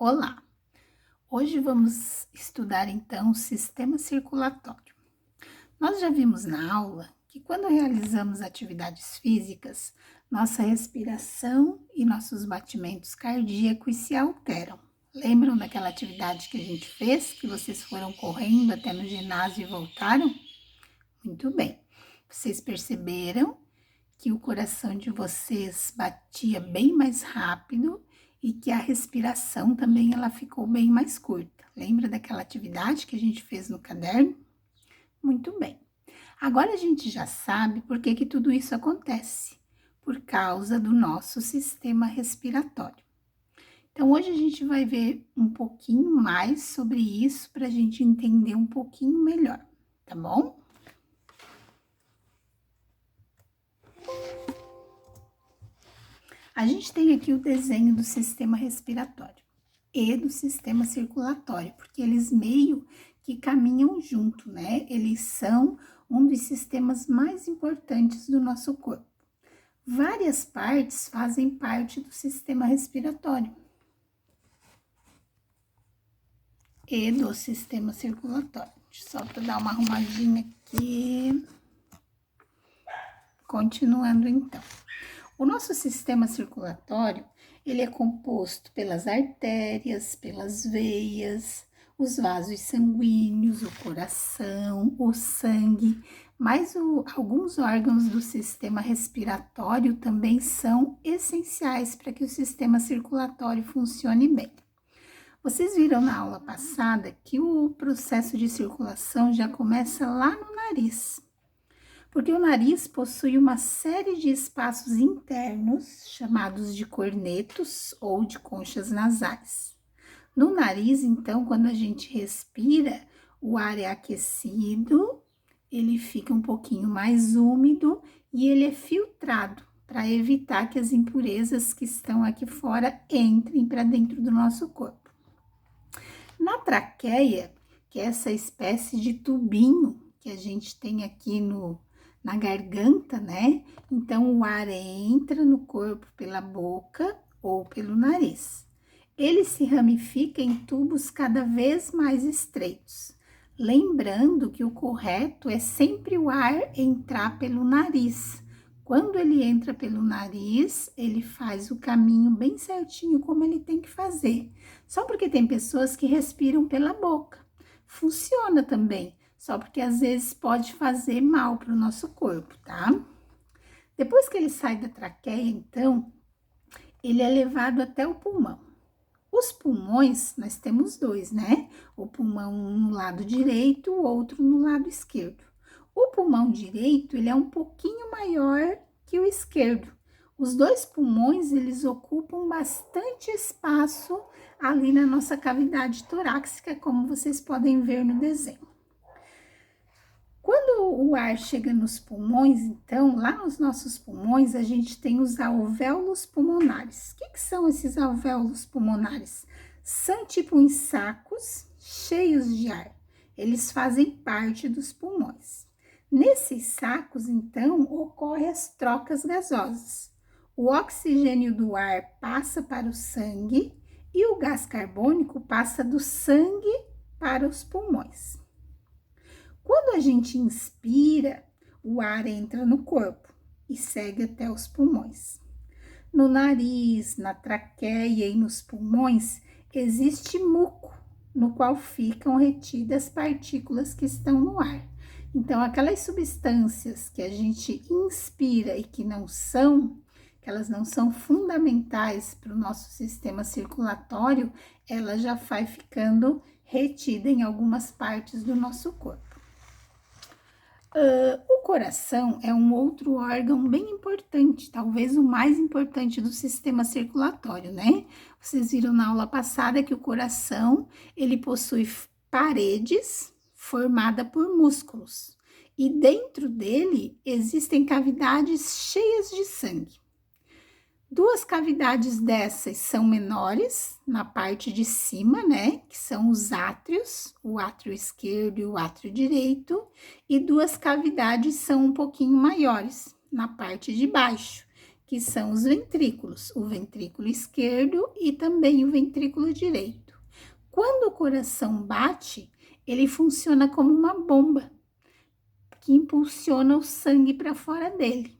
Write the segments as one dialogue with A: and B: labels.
A: Olá! Hoje vamos estudar então o sistema circulatório. Nós já vimos na aula que quando realizamos atividades físicas, nossa respiração e nossos batimentos cardíacos se alteram. Lembram daquela atividade que a gente fez, que vocês foram correndo até no ginásio e voltaram? Muito bem. Vocês perceberam que o coração de vocês batia bem mais rápido e que a respiração também ela ficou bem mais curta. Lembra daquela atividade que a gente fez no caderno? Muito bem. Agora a gente já sabe por que tudo isso acontece. Por causa do nosso sistema respiratório. Então, hoje a gente vai ver um pouquinho mais sobre isso para a gente entender um pouquinho melhor, tá bom? A gente tem aqui o desenho do sistema respiratório e do sistema circulatório, porque eles meio que caminham junto, né? Eles são um dos sistemas mais importantes do nosso corpo. Várias partes fazem parte do sistema respiratório e do sistema circulatório. Só para dar uma arrumadinha aqui. Continuando então. O nosso sistema circulatório, ele é composto pelas artérias, pelas veias, os vasos sanguíneos, o coração, o sangue, mas alguns órgãos do sistema respiratório também são essenciais para que o sistema circulatório funcione bem. Vocês viram na aula passada que o processo de circulação já começa lá no nariz. Porque o nariz possui uma série de espaços internos, chamados de cornetos ou de conchas nasais. No nariz, então, quando a gente respira, o ar é aquecido, ele fica um pouquinho mais úmido e ele é filtrado para evitar que as impurezas que estão aqui fora entrem para dentro do nosso corpo. Na traqueia, que é essa espécie de tubinho que a gente tem aqui na garganta, né? Então, o ar entra no corpo pela boca ou pelo nariz. Ele se ramifica em tubos cada vez mais estreitos. Lembrando que o correto é sempre o ar entrar pelo nariz. Quando ele entra pelo nariz, ele faz o caminho bem certinho como ele tem que fazer. Só porque tem pessoas que respiram pela boca. Funciona também. Só porque às vezes pode fazer mal para o nosso corpo, tá? Depois que ele sai da traqueia, então, ele é levado até o pulmão. Os pulmões, nós temos dois, né? O pulmão no lado direito, o outro no lado esquerdo. O pulmão direito, ele é um pouquinho maior que o esquerdo. Os dois pulmões, eles ocupam bastante espaço ali na nossa cavidade torácica, como vocês podem ver no desenho. Quando o ar chega nos pulmões, então, lá nos nossos pulmões, a gente tem os alvéolos pulmonares. O que são esses alvéolos pulmonares? São tipo uns sacos cheios de ar. Eles fazem parte dos pulmões. Nesses sacos, então, ocorrem as trocas gasosas. O oxigênio do ar passa para o sangue e o gás carbônico passa do sangue para os pulmões. Quando a gente inspira, o ar entra no corpo e segue até os pulmões. No nariz, na traqueia e nos pulmões, existe muco, no qual ficam retidas partículas que estão no ar. Então, aquelas substâncias que a gente inspira e que elas não são fundamentais para o nosso sistema circulatório, ela já vai ficando retida em algumas partes do nosso corpo. O coração é um outro órgão bem importante, talvez o mais importante do sistema circulatório, né? Vocês viram na aula passada que o coração, ele possui paredes formadas por músculos. E dentro dele existem cavidades cheias de sangue. Duas cavidades dessas são menores, na parte de cima, né? Que são os átrios, o átrio esquerdo e o átrio direito. E duas cavidades são um pouquinho maiores, na parte de baixo, que são os ventrículos, o ventrículo esquerdo e também o ventrículo direito. Quando o coração bate, ele funciona como uma bomba que impulsiona o sangue para fora dele.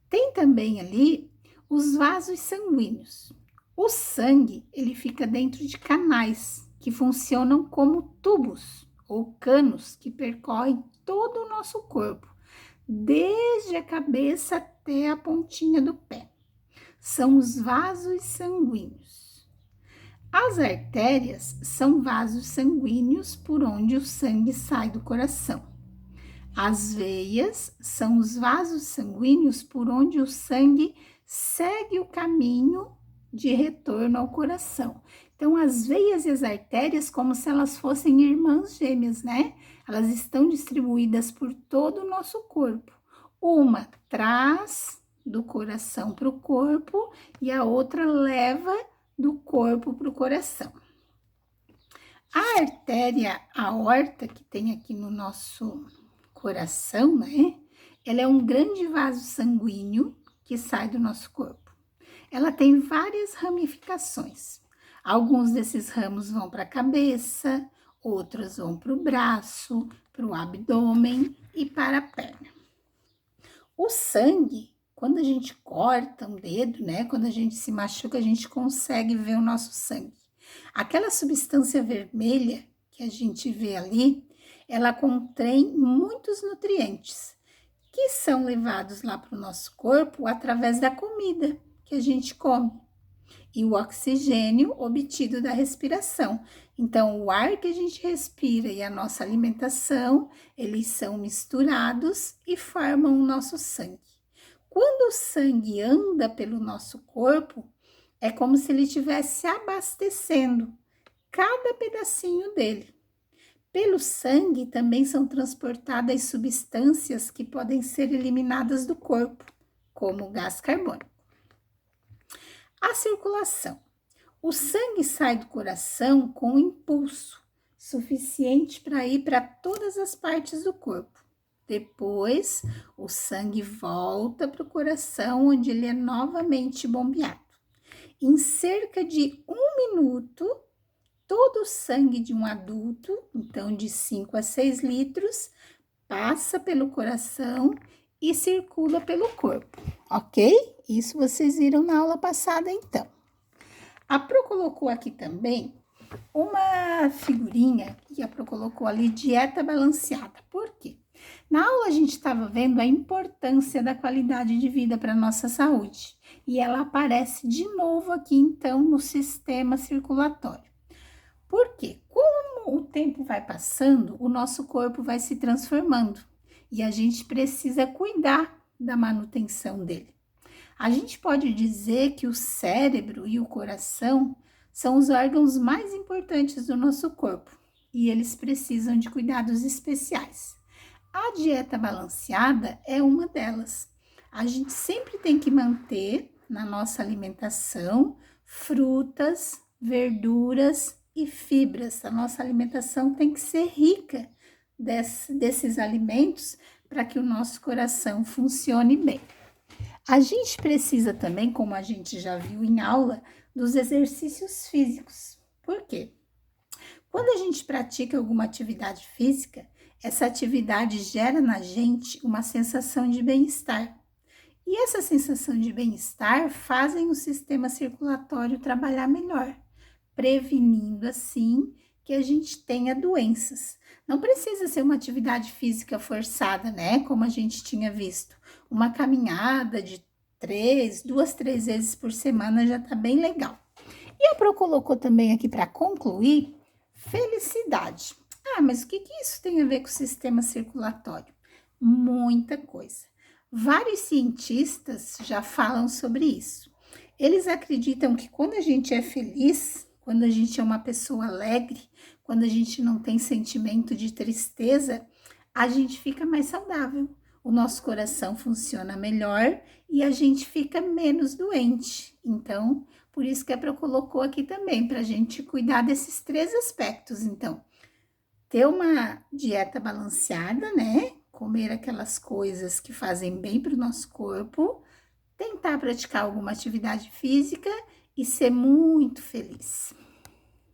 A: Tem também ali os vasos sanguíneos. O sangue, ele fica dentro de canais que funcionam como tubos ou canos que percorrem todo o nosso corpo, desde a cabeça até a pontinha do pé. São os vasos sanguíneos. As artérias são vasos sanguíneos por onde o sangue sai do coração. As veias são os vasos sanguíneos por onde o sangue segue o caminho de retorno ao coração. Então, as veias e as artérias, como se elas fossem irmãs gêmeas, né? Elas estão distribuídas por todo o nosso corpo. Uma traz do coração para o corpo e a outra leva do corpo para o coração. A artéria aorta que tem aqui no nosso coração, né? Ela é um grande vaso sanguíneo que sai do nosso corpo. Ela tem várias ramificações. Alguns desses ramos vão para a cabeça, outros vão para o braço, para o abdômen e para a perna. O sangue, quando a gente corta um dedo, né? Quando a gente se machuca, a gente consegue ver o nosso sangue. Aquela substância vermelha que a gente vê ali, ela contém muitos nutrientes que são levados lá para o nosso corpo através da comida que a gente come e o oxigênio obtido da respiração. Então, o ar que a gente respira e a nossa alimentação, eles são misturados e formam o nosso sangue. Quando o sangue anda pelo nosso corpo, é como se ele estivesse abastecendo cada pedacinho dele. Pelo sangue também são transportadas substâncias que podem ser eliminadas do corpo, como o gás carbônico. A circulação. O sangue sai do coração com um impulso suficiente para ir para todas as partes do corpo. Depois, o sangue volta para o coração, onde ele é novamente bombeado. Em cerca de 1 minuto, todo o sangue de um adulto, então de 5 a 6 litros, passa pelo coração e circula pelo corpo, ok? Isso vocês viram na aula passada, então. A Pro colocou aqui também uma figurinha que a Pro colocou ali, dieta balanceada. Por quê? Na aula a gente estava vendo a importância da qualidade de vida para a nossa saúde. E ela aparece de novo aqui, então, no sistema circulatório. Por quê? Como o tempo vai passando, o nosso corpo vai se transformando e a gente precisa cuidar da manutenção dele. A gente pode dizer que o cérebro e o coração são os órgãos mais importantes do nosso corpo e eles precisam de cuidados especiais. A dieta balanceada é uma delas. A gente sempre tem que manter na nossa alimentação frutas, verduras e fibras. A nossa alimentação tem que ser rica desses alimentos para que o nosso coração funcione bem. A gente precisa também, como a gente já viu em aula, dos exercícios físicos. Por quê? Quando a gente pratica alguma atividade física, essa atividade gera na gente uma sensação de bem-estar. E essa sensação de bem-estar fazem o sistema circulatório trabalhar melhor, prevenindo assim que a gente tenha doenças. Não precisa ser uma atividade física forçada, né? Como a gente tinha visto. Uma caminhada de 2, 3 vezes por semana já tá bem legal. E a Pro colocou também aqui para concluir, felicidade. Ah, mas o que isso tem a ver com o sistema circulatório? Muita coisa. Vários cientistas já falam sobre isso. Eles acreditam que quando a gente é feliz, quando a gente é uma pessoa alegre, quando a gente não tem sentimento de tristeza, a gente fica mais saudável. O nosso coração funciona melhor e a gente fica menos doente. Então, por isso que a Pro colocou aqui também, para a gente cuidar desses 3 aspectos. Então, ter uma dieta balanceada, né? Comer aquelas coisas que fazem bem para o nosso corpo, tentar praticar alguma atividade física e ser muito feliz.